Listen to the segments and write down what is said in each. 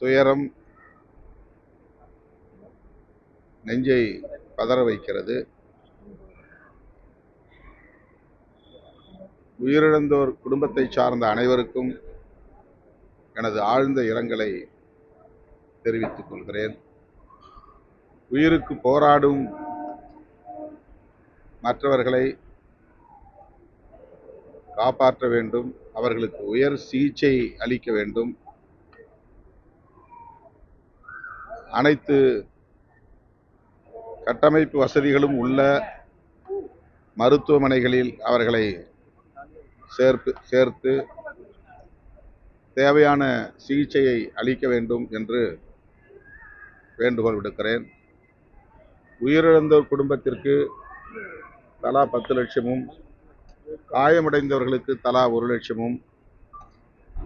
துயரம் நெஞ்சை பதற வைக்கிறது. உயிரிழந்தோர் குடும்பத்தை சார்ந்த அனைவருக்கும் எனது ஆழ்ந்த இரங்கலை தெரிவித்துக் கொள்கிறேன். உயிருக்கு போராடும் மற்றவர்களை காப்பாற்ற வேண்டும், அவர்களுக்கு உயர் சிகிச்சை அளிக்க வேண்டும். அனைத்து கட்டமைப்பு வசதிகளும் உள்ள மருத்துவமனைகளில் அவர்களை சேர்த்து தேவையான சிகிச்சையை அளிக்க வேண்டும் என்று வேண்டுகோள் விடுக்கிறேன். உயிரிழந்தோர் குடும்பத்திற்கு தலா 10 லட்சமும், காயமடைந்தவர்களுக்கு தலா 1 லட்சமும்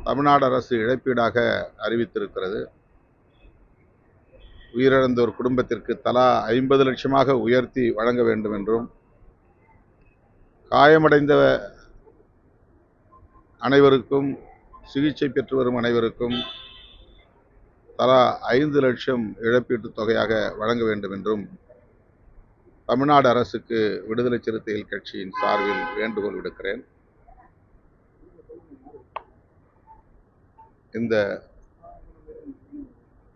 தமிழ்நாடு அரசு இழப்பீடாக அறிவித்திருக்கிறது. உயிரிழந்தோர் குடும்பத்திற்கு தலா 50 லட்சமாக உயர்த்தி வழங்க வேண்டும் என்றும், காயமடைந்த அனைவருக்கும், சிகிச்சை பெற்று வரும் அனைவருக்கும் தலா 5 லட்சம் இழப்பீட்டுத் தொகையாக வழங்க வேண்டும் என்றும் தமிழ்நாடு அரசுக்கு விடுதலை சிறுத்தைகள் கட்சியின் சார்பில் வேண்டுகோள் விடுக்கிறேன். இந்த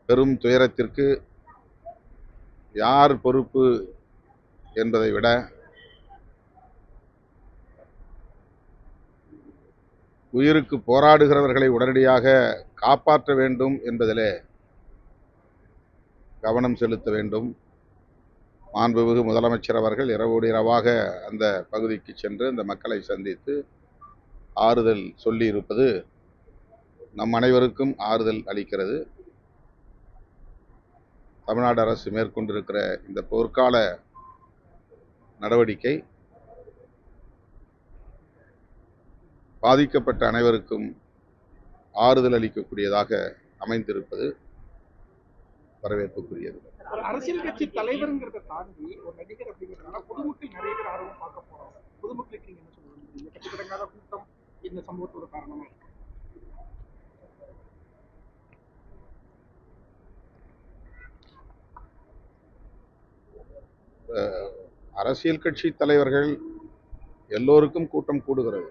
பெரும் துயரத்திற்கு யார் பொறுப்பு என்பதை விட உயிருக்கு போராடுகிறவர்களை உடனடியாக காப்பாற்ற வேண்டும் என்பதிலே கவனம் செலுத்த வேண்டும். மாண்புமிகு முதலமைச்சர் அவர்கள் இரவோடு இரவாக அந்த பகுதிக்கு சென்று அந்த மக்களை சந்தித்து ஆறுதல் சொல்லி இருப்பது நம் அனைவருக்கும் ஆறுதல் அளிக்கிறது. தமிழ்நாடு அரசு மேற்கொண்டிருக்கிற இந்த போர்க்கால நடவடிக்கை பாதிக்கப்பட்ட அனைவருக்கும் ஆறுதல் அளிக்கக்கூடியதாக அமைந்திருப்பது வரவேற்புக்குரியது. அரசியல் கட்சி தலைவர்ங்கிறத தாண்டி ஒரு நடிகர் அப்படிங்கிறதுனால பொதுமக்கள் நிறைய பேர் ஆர்வம் பார்க்க போறாங்க. பொதுமக்களுக்கு நீங்க என்ன சொல்லுவீங்க? இந்த கட்டுக்கடங்காத கூட்டம் இந்த சம்பவத்தோட காரணமா இருக்கு. அரசியல் கட்சி தலைவர்கள் எல்லோருக்கும் கூட்டம் கூடுகிறது,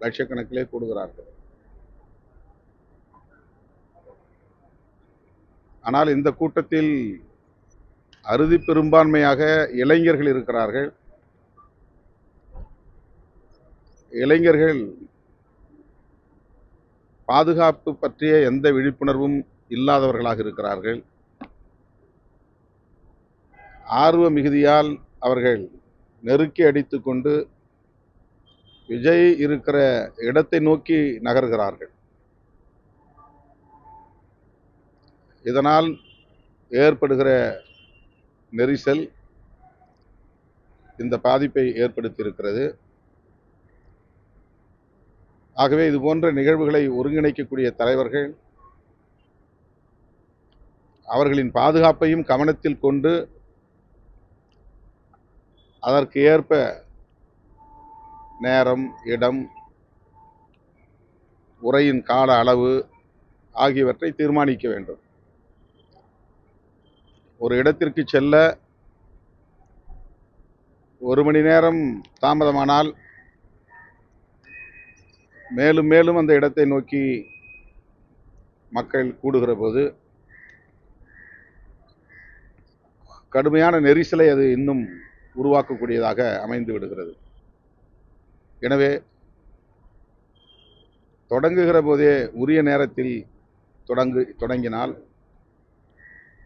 லட்சக்கணக்கிலே கூடுகிறார்கள். ஆனால் இந்த கூட்டத்தில் அறுதி பெரும்பான்மையாக இளைஞர்கள் இருக்கிறார்கள். இளைஞர்கள் பாதுகாப்பு பற்றிய எந்த விழிப்புணர்வும் இல்லாதவர்களாக இருக்கிறார்கள். ஆர்வ மிகுதியால் அவர்கள் நெருக்கி அடித்துக் கொண்டு விஜய் இருக்கிற இடத்தை நோக்கி நகர்கிறார்கள். இதனால் ஏற்படுகிற நெரிசல் இந்த பாதிப்பை ஏற்படுத்தியிருக்கிறது. ஆகவே இது போன்ற நிகழ்வுகளை ஒருங்கிணைக்கக்கூடிய தலைவர்கள் அவர்களின் பாதுகாப்பையும் கவனத்தில் கொண்டு அதற்கு ஏற்ப நேரம், இடம், உரையின் கால அளவு ஆகியவற்றை தீர்மானிக்க வேண்டும். ஒரு இடத்திற்கு செல்ல 1 மணி நேரம் தாமதமானால் மேலும் மேலும் அந்த இடத்தை நோக்கி மக்கள் கூடுகிற போது கடுமையான நெரிசலை அது இன்னும் உருவாக்கக்கூடியதாக அமைந்து விடுகிறது. எனவே தொடங்குகிற போதே உரிய நேரத்தில் தொடங்கினால்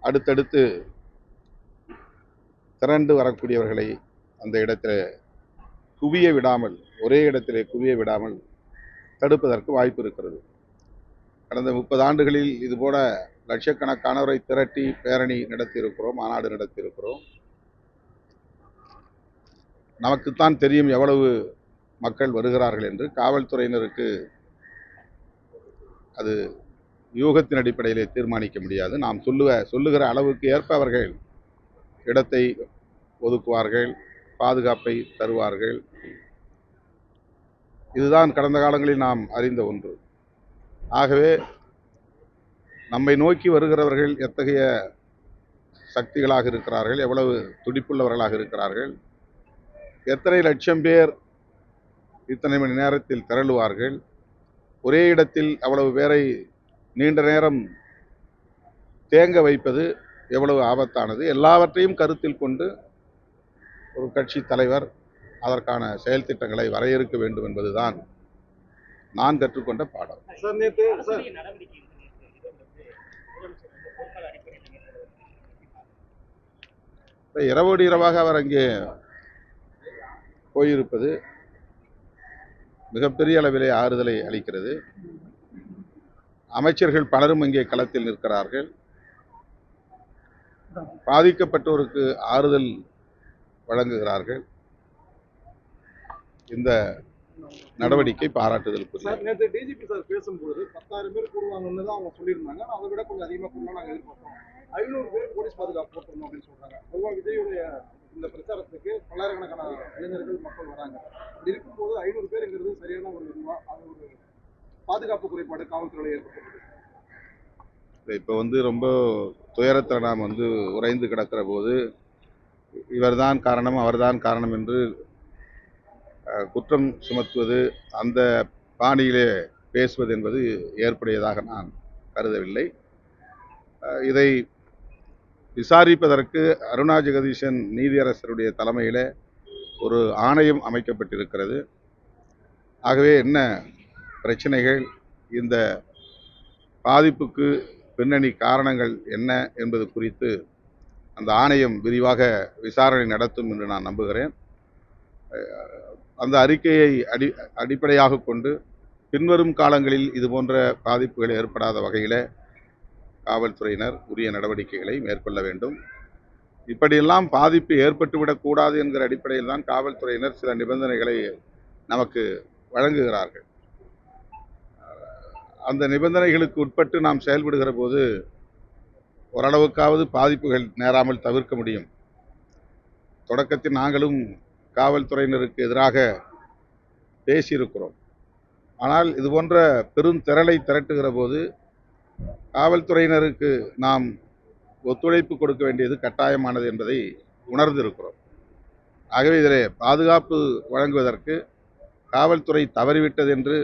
அடுத்தடுத்து திரண்டு வரக்கூடியவர்களை அந்த இடத்தில் குவிய விடாமல், ஒரே இடத்திலே குவிய விடாமல் தடுப்பதற்கு வாய்ப்பு இருக்கிறது. கடந்த 30 ஆண்டுகளில் இதுபோல லட்சக்கணக்கானவரை திரட்டி பேரணி நடத்தியிருக்கிறோம், மாநாடு நடத்தியிருக்கிறோம். நமக்குத்தான் தெரியும் எவ்வளவு மக்கள் வருகிறார்கள் என்று. காவல்துறையினருக்கு அது யூகத்தின் அடிப்படையிலே தீர்மானிக்க முடியாது. நாம் சொல்லுகிற அளவுக்கு ஏற்ப அவர்கள் இடத்தை ஒதுக்குவார்கள், பாதுகாப்பை தருவார்கள். இதுதான் கடந்த காலங்களில் நாம் அறிந்த ஒன்று. ஆகவே நம்மை நோக்கி வருகிறவர்கள் எத்தகைய சக்திகளாக இருக்கிறார்கள், எவ்வளவு துடிப்புள்ளவர்களாக இருக்கிறார்கள், எத்தனை லட்சம் பேர் இத்தனை மணி நேரத்தில் திரளுவார்கள், ஒரே இடத்தில் அவ்வளவு பேரை நீண்ட நேரம் தேங்க வைப்பது எவ்வளவு ஆபத்தானது, எல்லாவற்றையும் கருத்தில் கொண்டு ஒரு கட்சி தலைவர் அதற்கான செயல் திட்டங்களை வரையறுக்க வேண்டும் என்பதுதான் நான் கற்றுக்கொண்ட பாடம். இரவோடு இரவாக அவர் அங்கே போயிருப்பது மிகப்பெரிய அளவிலே ஆறுதலை அளிக்கிறது. அமைச்சர்கள் பலரும் இங்கே களத்தில் நிற்கிறார்கள். பாதிக்கப்பட்டோருக்கு ஆறுதல் வழங்குகிறார்கள். இந்த நடவடிக்கை பாராட்டுதலுக்குரிய. நேற்று டிஜிபி சார் பேசும்போது 10,000 பேர் கூடுவாங்கன்னு தான் அவங்க சொல்லியிருந்தாங்க. அதை விட கொஞ்சம் அதிகமாக கூடலாம் நாங்கள் எதிர்பார்த்தோம். 500 பேர் போலீஸ் பாதுகாப்பு போட்டுருந்தோம் அப்படின்னு சொல்றாங்க. பொதுவாக விஜயுடைய இந்த பிரச்சாரத்துக்கு பல்லாயிரக்கணக்கான இளைஞர்கள் மக்கள் வராங்க. அப்படி இருக்கும்போது 500 பேருங்கிறது சரியான ஒரு இதுவா, அது ஒரு பாதுகாப்பு குறைபாடு காவல்துறை ஏற்பட்டது. இப்போ ரொம்ப துயரத்தில் நாம் உறைந்து கிடக்கிற போது இவர்தான் காரணம் அவர்தான் காரணம் என்று குற்றம் சுமத்துவது, அந்த பாணியிலே பேசுவது என்பது ஏற்புடையதாக நான் கருதவில்லை. இதை விசாரிப்பதற்கு அருணா ஜெகதீசன் நீதியரசருடைய தலைமையில் ஒரு ஆணையம் அமைக்கப்பட்டிருக்கிறது. ஆகவே என்ன பிரச்சனைகள், இந்த பாதிப்புக்கு பின்னணி காரணங்கள் என்ன என்பது குறித்து அந்த ஆணையம் விரிவாக விசாரணை நடத்தும் என்று நான் நம்புகிறேன். அந்த அறிக்கையை அடிப்படையாக கொண்டு பின்வரும் காலங்களில் இதுபோன்ற பாதிப்புகள் ஏற்படாத வகையில் காவல்துறையினர் உரிய நடவடிக்கைகளை மேற்கொள்ள வேண்டும். இப்படியெல்லாம் பாதிப்பு ஏற்பட்டுவிடக்கூடாது என்கிற அடிப்படையில் தான் காவல்துறையினர் சில நிபந்தனைகளை நமக்கு வழங்குகிறார்கள். அந்த நிபந்தனைகளுக்கு உட்பட்டு நாம் செயல்படுகிற போது ஓரளவுக்காவது பாதிப்புகள் நேராமல் தவிர்க்க முடியும். தொடக்கத்தில் நாங்களும் காவல்துறையினருக்கு எதிராக பேசியிருக்கிறோம். ஆனால் இதுபோன்ற பெருந்திரளை திரட்டுகிற போது காவல்துறையினருக்கு நாம் ஒத்துழைப்பு கொடுக்க வேண்டியது கட்டாயமானது என்பதை உணர்ந்திருக்கிறோம். ஆகவே இதிலே பாதுகாப்பு வழங்குவதற்கு காவல்துறை தவறிவிட்டது என்று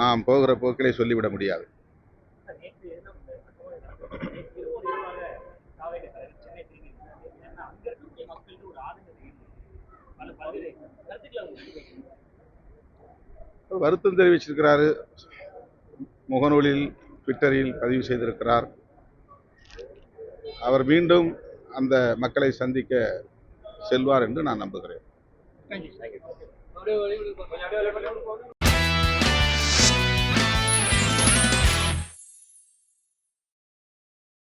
நாம் போகிற போக்கிலே சொல்லிவிட முடியாது. வருத்தம் தெரிவிச்சிருக்கிறாரு, முகநூலில் ட்விட்டரில் பதிவு செய்திருக்கிறார். அவர் மீண்டும் அந்த மக்களை சந்திக்க செல்வார் என்று நான் நம்புகிறேன்.